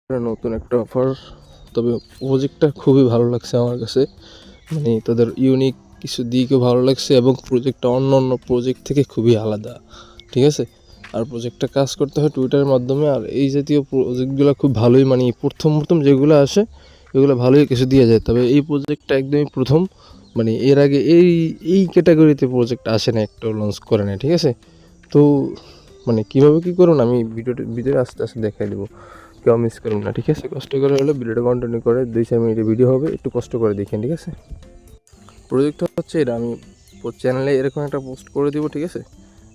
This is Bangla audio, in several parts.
নতুন একটা অফার, তবে প্রজেক্টটা খুবই ভালো লাগছে আমার কাছে। মানে তাদের ইউনিক কিছু দিকও ভালো লাগছে এবং প্রজেক্টটা অন্য প্রজেক্ট থেকে খুবই আলাদা, ঠিক আছে। আর প্রজেক্টটা কাজ করতে হয় টুইটারের মাধ্যমে। আর এই জাতীয় প্রজেক্টগুলো খুব ভালোই, মানে প্রথম যেগুলো আসে এগুলো ভালোই কিছু দিয়ে যায়, তবে এই প্রজেক্টটা একদমই প্রথম। মানে এর আগে এই ক্যাটাগরিতে প্রজেক্ট আসে না, একটা লঞ্চ করে না, ঠিক আছে। তো মানে কীভাবে কী করুন আমি ভিডিওতে আস্তে আস্তে দেখাই দেবো, কেউ মিস করুন না, ঠিক আছে। কষ্ট করে হলে ভিডিওটা কন্টিনিউ করে 2-4 মিনিটের ভিডিও হবে, একটু কষ্ট করে দেখেন, ঠিক আছে। প্রজেক্টটা হচ্ছে এটা, আমি চ্যানেলে এরকম একটা পোস্ট করে দিব, ঠিক আছে।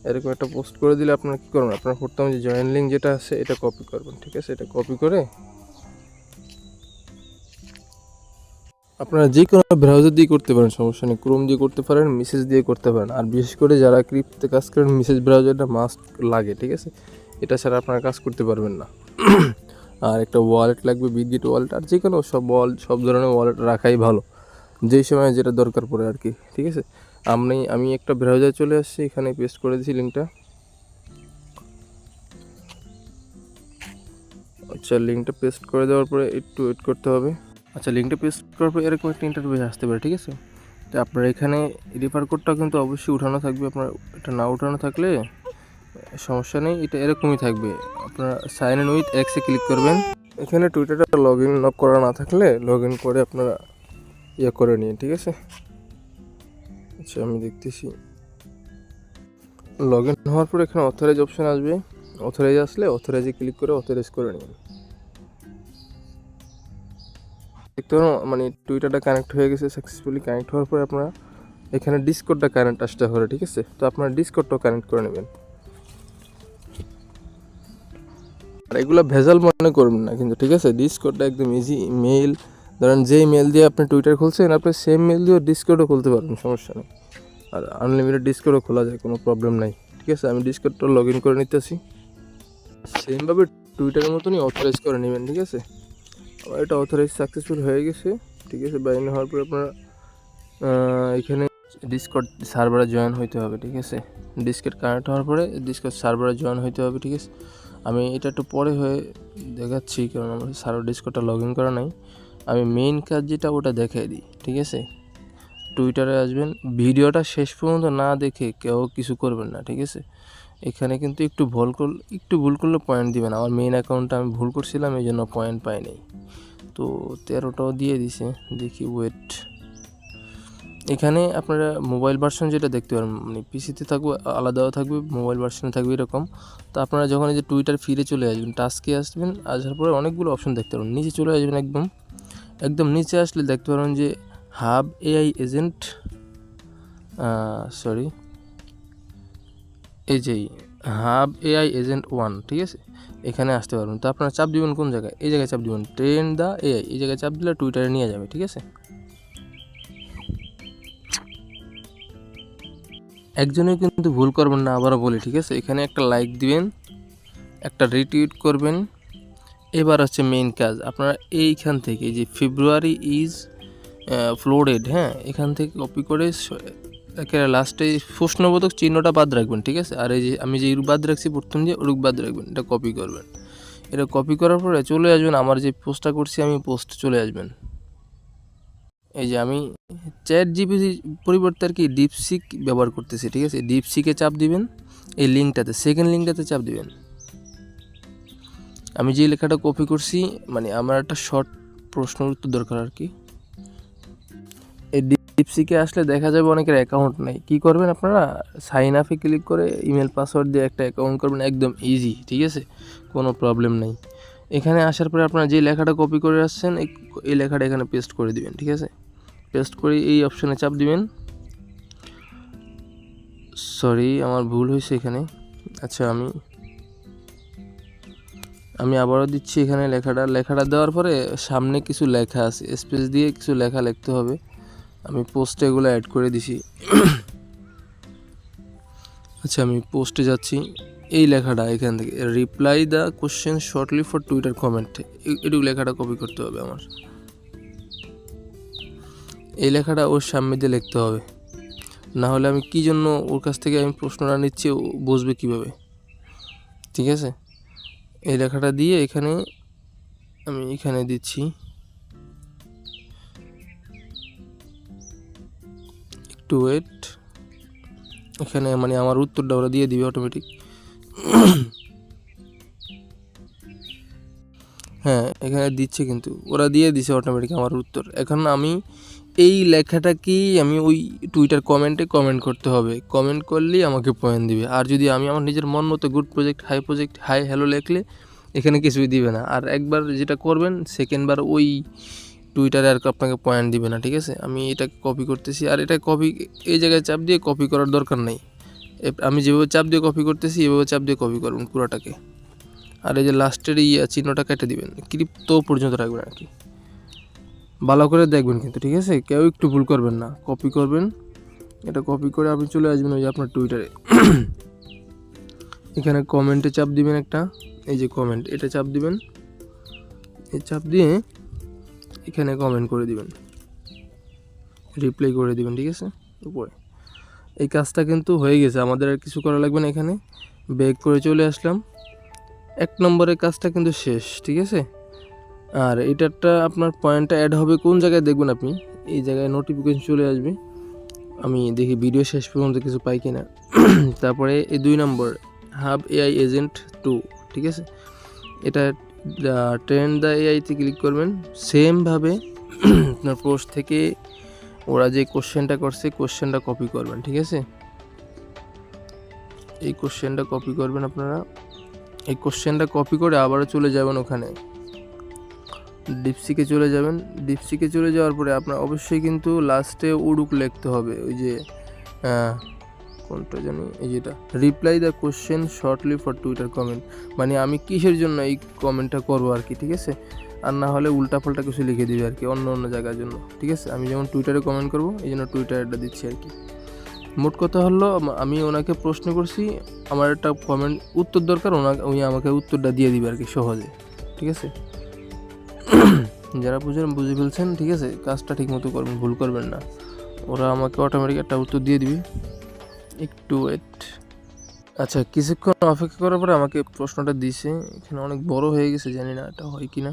এরকম একটা পোস্ট করে দিলে আপনারা কী করবেন, আপনার প্রথমে যে জয়েন লিঙ্ক যেটা আছে এটা কপি করবেন, ঠিক আছে। এটা কপি করে আপনারা যে কোনো ব্রাউজার দিয়ে করতে পারেন, সমস্যা নেই। ক্রোম দিয়ে করতে পারেন, মেসেজ দিয়ে করতে পারেন। আর বিশেষ করে যারা ক্রিপ্টোতে কাজ করেন মেসেজ ব্রাউজারটা মাস্ট লাগে, ঠিক আছে। এটা ছাড়া আপনারা কাজ করতে পারবেন না। আর একটা ওয়ালেট লাগবে, বিটগেট ওয়ালেট। আর যে কোনো সব ধরনের ওয়ালেট রাখাই ভালো, যেই সময় যেটা দরকার পড়ে আর কি, ঠিক আছে। আমি একটা ব্রাউজার চলে আসছি, এখানে পেস্ট করে দিয়েছি লিঙ্কটা। আচ্ছা, লিঙ্কটা পেস্ট করে দেওয়ার পরে একটু ওয়েট করতে হবে। আচ্ছা, লিঙ্কটা পেস্ট করার পর এরকম একটা ইন্টারভিউ আসতে পারে, ঠিক আছে। তো আপনার এখানে রেফার কোডটা কিন্তু অবশ্যই উঠানো থাকবে। আপনার এটা না উঠানো থাকলে সমস্যা নেই, এটা এরকমই থাকবে। আপনারা সাইন ইন উইথ এক্সে ক্লিক করবেন। এখানে টুইটারটা লগ ইন করা না থাকলে লগ ইন করে আপনারা করে নিন, ঠিক আছে। আচ্ছা, আমি দেখতেছি। লগ ইন হওয়ার পর এখানে অথরাইজ অপশান আসবে। অথরাইজ আসলে অথরাইজে ক্লিক করে অথরাইজ করে নিন। দেখতে পারেন মানে টুইটারটা কানেক্ট হয়ে গেছে সাকসেসফুলি। কানেক্ট হওয়ার পরে আপনারা এখানে ডিসকর্ডটা কানেক্ট আসতে হবে, ঠিক আছে। তো আপনারা ডিসকর্ডটাও কানেক্ট করে নেবেন। আর এগুলো ভেজাল মনে করবেন না কিন্তু, ঠিক আছে। ডিসকর্ডটা একদম ইজি। মেল ধরেন যেই মেল দিয়ে আপনি টুইটার খুলছেন, আপনি সেম মেল দিয়েও ডিসকর্ডও খুলতে পারবেন, সমস্যা নেই। আর আনলিমিটেড ডিসকর্ডও খোলা যায়, কোনো প্রবলেম নাই, ঠিক আছে। আমি ডিসকর্ডটা লগ ইন করে নিতেছি। সেমভাবে টুইটারের মতনই অথরাইজ করে নেবেন, ঠিক আছে। আমার এটা অথরাইজ সাকসেসফুল হয়ে গেছে, ঠিক আছে। বাইন হওয়ার পর আপনারা এখানে ডিসকর্ড সার্ভারে জয়েন হইতে হবে, ঠিক আছে। ডিসকর্ড কানেক্ট হওয়ার পরে ডিসকর্ড সার্ভারে জয়েন হইতে হবে, ঠিক আছে। আমি এটা একটু পরে হয়ে দেখাচ্ছি, কারণ আমার ডিসকর্ডটা লগ ইন করা নাই। আমি মেইন কাজ যেটা ওটা দেখাই দিই, ঠিক আছে। টুইটারে আসবেন, ভিডিওটা শেষ পর্যন্ত না দেখে কেউ কিছু করবেন না, ঠিক আছে। এখানে কিন্তু একটু ভুল করলে পয়েন্ট দিবেন। আমার মেইন অ্যাকাউন্টটা আমি ভুল করছিলাম, এই জন্য পয়েন্ট পাই নাই। তো 13টাও দিয়ে দিছে, দেখি ওয়েট। এখানে আপনারা মোবাইল ভার্সন যেটা দেখতে পারেন, মানে পিসিতে থাকবে আলাদাও থাকবে, মোবাইল ভার্সনে থাকবে এরকম। তো আপনারা যখন এই যে টুইটার ফিরে চলে আসবেন, টাস্কে আসবেন, আসার পরে অনেকগুলো অপশন দেখতে পারবেন। নিচে চলে আসবেন, একদম নিচে আসলে দেখতে পারবেন যে হাব এআই এজেন্ট, এই যে হাব এআই এজেন্ট 1, ঠিক আছে। এখানে আসতে পারবেন। তো আপনারা চাপ দিবেন কোন জায়গায়, এই জায়গায় চাপ দিবেন, ট্রেন দ্য এআই, এই জায়গায় চাপ দিলে টুইটারে নিয়ে যাবে, ঠিক আছে। একজনই কিন্তু ভুল করবেন না, আবারও বলি, ঠিক আছে। এখানে একটা লাইক দিবেন, একটা রিটুইট করবেন। এবার হচ্ছে মেইন কাজ, আপনারা এইখান থেকে যে ফেব্রুয়ারি ইজ ফ্লোরেড, হ্যাঁ, এখান থেকে কপি করে একেবারে লাস্টে প্রশ্নবোধক চিহ্নটা বাদ রাখবেন, ঠিক আছে। আর এই যে আমি যে বাদ রাখছি প্রথম দিয়ে, ওরূপ বাদ রাখবেন, এটা কপি করবেন। এটা কপি করার পরে চলে আসবেন, আমার যে পোস্টটা করছি আমি পোস্ট চলে আসবেন। এই যে আমি চ্যাট জিপিটি পরিবর্তে আর কি ডিপসিক ব্যবহার করতেছি, ঠিক আছে। ডিপসিকে চাপ দিবেন, এই লিঙ্কটাতে, সেকেন্ড লিঙ্কটাতে চাপ দিবেন। আমি যে লেখাটা কপি করছি, মানে আমার একটা শর্ট প্রশ্নের উত্তর দরকার আর কি। এই ডিপসিকে আসলে দেখা যাবে অনেকের অ্যাকাউন্ট নেই। কী করবেন আপনারা, সাইন আপে ক্লিক করে ইমেল পাসওয়ার্ড দিয়ে একটা অ্যাকাউন্ট করবেন, একদম ইজি, ঠিক আছে, কোনো প্রবলেম নেই। এখানে আসার পরে আপনারা যে লেখাটা কপি করে আসছেন, এই লেখাটা এখানে পেস্ট করে দিবেন, ঠিক আছে। পেস্ট করে এই অপশানে চাপ দিবেন। আমার ভুল হয়েছে এখানে। আচ্ছা, আমি আবারও দিচ্ছি। এখানে লেখাটা দেওয়ার পরে সামনে কিছু লেখা আছে, স্পেস দিয়ে কিছু লেখা লিখতে হবে। আমি পোস্টে এগুলো অ্যাড করে দিছি। আচ্ছা, আমি পোস্টে যাচ্ছি। এই লেখাটা এখান থেকে reply the question shortly for Twitter comment, এটুকু লেখাটা কপি করতে হবে আমার। এই লেখাটা ওর সামনে দিয়ে লিখতে হবে, না হলে আমি কী জন্য ওর কাছ থেকে আমি প্রশ্নটা নিচ্ছি, ও বুঝবে কীভাবে, ঠিক আছে। এই লেখাটা দিয়ে এখানে আমি এখানে দিচ্ছি, একটু ওয়েট। এখানে মানে আমার উত্তরটা ওরা দিয়ে দিবে অটোমেটিক। হ্যাঁ, এখানে দিচ্ছে, কিন্তু ওরা দিয়ে দিছে অটোমেটিক আমার উত্তর। এখন আমি এই লেখাটাকেই আমি ওই টুইটার কমেন্টে কমেন্ট করতে হবে, কমেন্ট করলেই আমাকে পয়েন্ট দিবে। আর যদি আমি আমার নিজের মন মতো গুড প্রজেক্ট, হাই হ্যালো লিখলে এখানে কিছুই দিবে না। আর একবার যেটা করবেন, সেকেন্ডবার ওই টুইটারে আর আপনাকে পয়েন্ট দিবে না, ঠিক আছে। আমি এটাকে কপি করতেছি, আর এটা কপি এই জায়গায় চাপ দিয়ে কপি করার দরকার নেই। আমি যেভাবে চাপ দিয়ে কপি করতেছি এভাবে চাপ দিয়ে কপি করবেন পুরোটাকে। আর এই যে লাস্টের চিহ্নটা কেটে দিবেন, ক্লিপ্ত পর্যন্ত রাখবেন আর কি। ভালো করে দেখবেন কিন্তু, ঠিক আছে, কেউ একটু ভুল করবেন না। কপি করবেন, এটা কপি করে আপনি চলে আসবেন ওই যে আপনার টুইটারে। এখানে কমেন্টে চাপ দিবেন একটা, এই যে কমেন্ট, এটা চাপ দিবেন। এই চাপ দিয়ে এখানে কমেন্ট করে দিবেন, রিপ্লাই করে দিবেন, ঠিক আছে, উপরে। এই কাজটা কিন্তু হয়ে গেছে, আমাদের আর কিছু করা লাগবে না। এখানে ব্যাক করে চলে আসলাম, 1 নম্বরের কাজটা কিন্তু শেষ, ঠিক আছে। আর এটারটা আপনার পয়েন্টটা অ্যাড হবে কোন জায়গায় দেখবেন আপনি, এই জায়গায় নোটিফিকেশন চলে আসবে। আমি দেখি ভিডিও শেষ পর্যন্ত কিছু পাই কিনা। তারপরে এই 2 নম্বর হাব এআই এজেন্ট 2, ঠিক আছে, এটা ট্রেন দ্য এআইতে ক্লিক করবেন। সেমভাবে আপনার পোস্ট থেকে ওরা যে কোশ্চেনটা করছে কোশ্চেনটা কপি করবেন, ঠিক আছে। এই কোশ্চেনটা কপি করবেন আপনারা। এই কোশ্চেনটা কপি করে আবারও চলে যাবেন ওখানে, ডিপসিকে চলে যাবেন। ডিপসিকে চলে যাওয়ার পরে আপনার অবশ্যই কিন্তু লাস্টে উডুক লিখতে হবে, ওই যে কোনটা জানি, এই যেটা reply the question shortly for Twitter comment, মানে আমি কিসের জন্য এই কমেন্টটা করবো আর কি, ঠিক আছে। আর না হলে উল্টাপাল্টা কিছু লিখে দিবে আর কি, অন্য জায়গার জন্য, ঠিক আছে। আমি যেমন টুইটারে কমেন্ট করবো, এই জন্য টুইটারটা দিচ্ছি আর কি। মোট কথা হলো, আমি ওনাকে প্রশ্ন করছি, আমার একটা কমেন্ট উত্তর দরকার, উনি আমাকে উত্তরটা দিয়ে দিবে আর কি, সহজে, ঠিক আছে। যারা বুঝে ফেলছেন, ঠিক আছে, কাজটা ঠিক মতো করবেন, ভুল করবেন না। ওরা আমাকে অটোমেটিক একটা উত্তর দিয়ে দিবে, একটু ওয়েট। আচ্ছা, কিছুক্ষণ অপেক্ষা করার পরে আমাকে প্রশ্নটা দিছে, এখানে অনেক বড় হয়ে গেছে, জানি না এটা হয় কি না,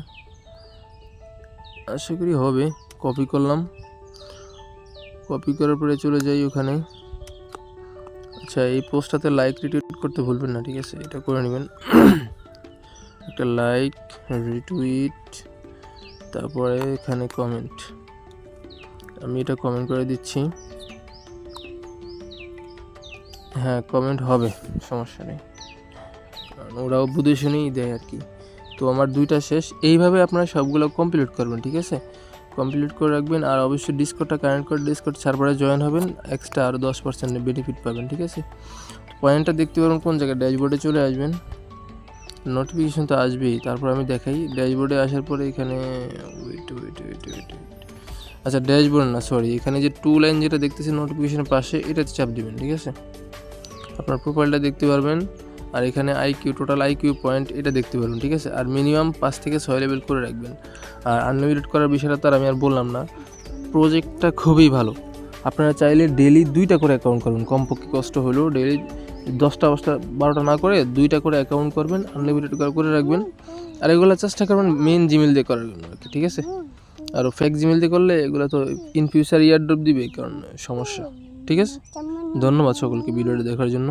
আশা করি হবে। কপি করলাম, কপি করার পরে চলে যাই ওখানে। আচ্ছা, এই পোস্টটাতে লাইক রিটুইট করতে ভুলবেন না, ঠিক আছে, এটা করে নেবেন। একটা লাইক, রিটুইট, তারপরে এখানে কমেন্ট। আমি এটা কমেন্ট করে দিচ্ছি। হ্যাঁ, কমেন্ট হবে, সমস্যা নেই, কারণ ওরাও বুঝে শুনেই দেয় আর কি। তো আমার 2টা শেষ। এইভাবে আপনারা সবগুলো কমপ্লিট করবেন, ঠিক আছে, কমপ্লিট করে রাখবেন। আর অবশ্যই ডিসকর্ডটা কানেক্ট করে ডিসকর্ড সার্ভারে জয়েন হবেন, এক্সট্রা আরও 10% বেনিফিট পাবেন, ঠিক আছে। পয়েন্টটা দেখতে পারবেন কোন জায়গায়, ড্যাশবোর্ডে চলে আসবেন, নোটিফিকেশন তো আসবেই। তারপর আমি দেখাই, ড্যাশবোর্ডে আসার পরে এখানে ওয়েট। আচ্ছা, ড্যাশবোর্ড না, সরি, এখানে যে 2 লাইন যেটা দেখতেছেন নোটিফিকেশনের পাশে, এটাতে চাপ দিবেন, ঠিক আছে। আপনার প্রোফাইলটা দেখতে পারবেন, আর এখানে আইকিউ, টোটাল আইকিউ পয়েন্ট, এটা দেখতে পারবেন, ঠিক আছে। আর মিনিমাম 5 থেকে 6 লেভেল করে রাখবেন। আর আনলিমিটেড করার বিষয়টা তো আর আমি আর বললাম না। প্রজেক্টটা খুবই ভালো, আপনারা চাইলে ডেলি 2টা করে অ্যাকাউন্ট করবেন, কমপক্ষে কষ্ট হলেও ডেলি 10টা 12টা না করে 2টা করে অ্যাকাউন্ট করবেন, আনলিমিটেড করে রাখবেন। আর এগুলো চেষ্টা করবেন মেন জিমেল দিয়ে করার জন্য আর কি, ঠিক আছে। আর ফেক জিমেল দিয়ে করলে এগুলো তো ইন ফিউচার ইয়ারড্রপ দিবে, কারণ সমস্যা, ঠিক আছে। ধন্যবাদ সকলকে ভিডিওটা দেখার জন্য।